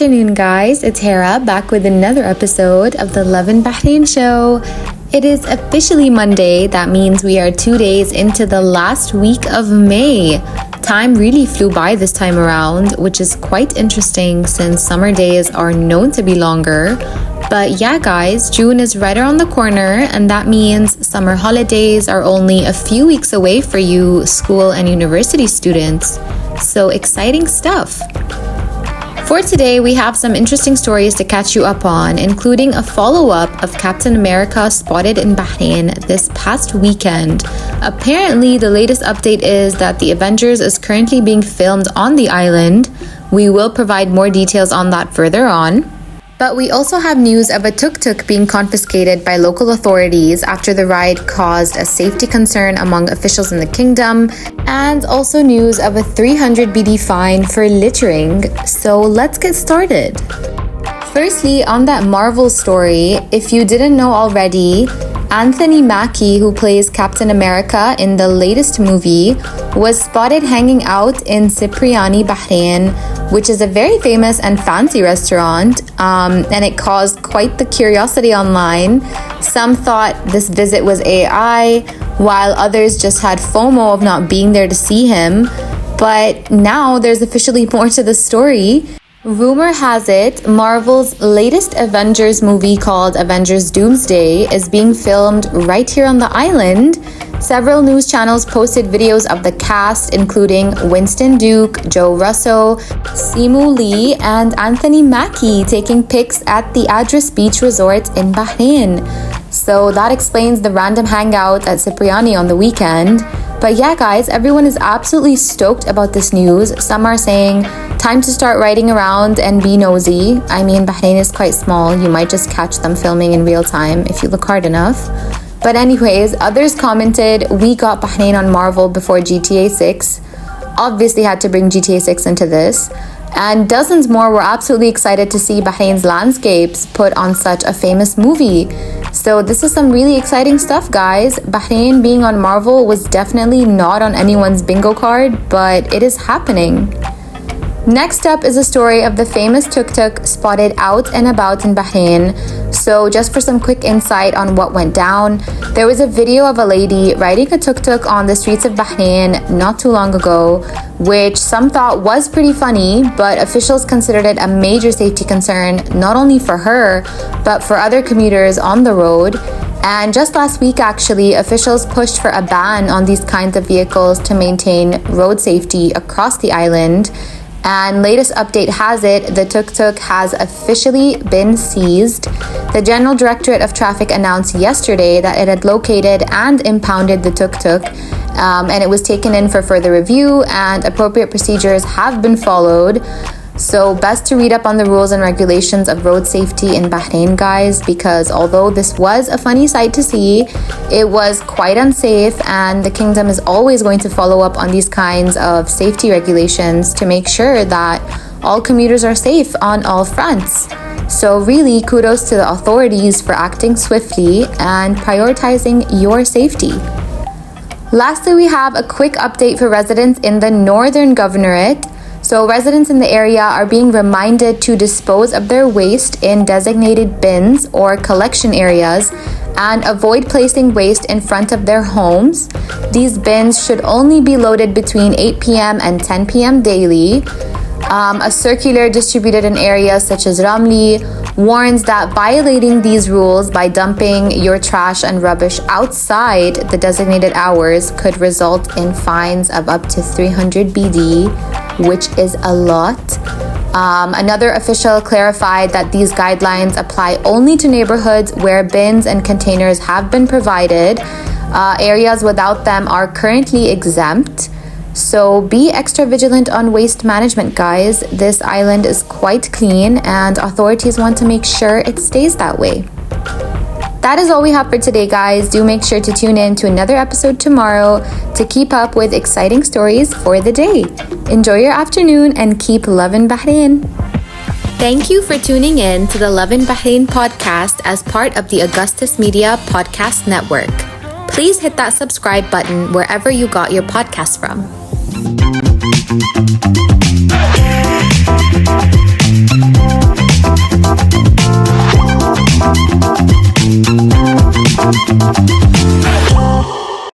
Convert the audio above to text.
afternoon, guys. It's Hera back with another episode of the Love in Bahrain show. It is officially Monday. That means we are 2 days into the last week of May. Time really flew by this time around, which is quite interesting since summer days are known to be longer. But yeah, guys, June is right around the corner, and that means summer holidays are only a few weeks away for you school and university students. So exciting stuff. For today, we have some interesting stories to catch you up on, including a follow-up of Captain America spotted in Bahrain this past weekend. Apparently, the latest update is that the Avengers is currently being filmed on the island. We will provide more details on that further on. But we also have news of a TukTuk being confiscated by local authorities after the ride caused a safety concern among officials in the kingdom, and also news of a 300 BD fine for littering. So let's get started. Firstly, on that Marvel story, if you didn't know already, Anthony Mackie, who plays Captain America in the latest movie, was spotted hanging out in Cipriani, Bahrain, which is a very famous and fancy restaurant, and it caused quite the curiosity online. Some thought this visit was AI, while others just had FOMO of not being there to see him. But now there's officially more to the story. Rumor has it, Marvel's latest Avengers movie called Avengers Doomsday is being filmed right here on the island. Several news channels posted videos of the cast, including Winston Duke, Joe Russo, Simu Lee, and Anthony Mackie taking pics at the Address Beach Resort in Bahrain. So that explains the random hangout at Cipriani on the weekend. But yeah, guys, everyone is absolutely stoked about this news. Some are saying, time to start riding around and be nosy. I mean, Bahrain is quite small. You might just catch them filming in real time if you look hard enough. But anyways, others commented, we got Bahrain on Marvel before GTA 6. Obviously had to bring GTA 6 into this. And dozens more were absolutely excited to see Bahrain's landscapes put on such a famous movie. So this is some really exciting stuff, guys. Bahrain being on Marvel was definitely not on anyone's bingo card, but it is happening. Next up is a story of the famous TukTuk spotted out and about in Bahrain. So just for some quick insight on what went down, there was a video of a lady riding a TukTuk on the streets of Bahrain not too long ago, which some thought was pretty funny, but officials considered it a major safety concern, not only for her, but for other commuters on the road. And just last week, actually, officials pushed for a ban on these kinds of vehicles to maintain road safety across the island. And latest update has it, the TukTuk has officially been seized. The General Directorate of Traffic announced yesterday that it had located and impounded the TukTuk, and it was taken in for further review, and appropriate procedures have been followed. So best to read up on the rules and regulations of road safety in Bahrain, guys, because although this was a funny sight to see, it was quite unsafe, and the kingdom is always going to follow up on these kinds of safety regulations to make sure that all commuters are safe on all fronts. So really, kudos to the authorities for acting swiftly and prioritizing your safety. Lastly, we have a quick update for residents in the Northern Governorate. So residents in the area are being reminded to dispose of their waste in designated bins or collection areas and avoid placing waste in front of their homes. These bins should only be loaded between 8 p.m. and 10 p.m. daily. A circular distributed in areas such as Ramli warns that violating these rules by dumping your trash and rubbish outside the designated hours could result in fines of up to 300 BD, which is a lot. Another official clarified that these guidelines apply only to neighborhoods where bins and containers have been provided. Areas without them are currently exempt. So be extra vigilant on waste management, guys. This island is quite clean and authorities want to make sure it stays that way. That is all we have for today, guys. Do make sure to tune in to another episode tomorrow to keep up with exciting stories for the day. Enjoy your afternoon and keep loving Bahrain. Thank you for tuning in to the Love in Bahrain podcast as part of the Augustus Media Podcast Network. Please hit that subscribe button wherever you got your podcast from.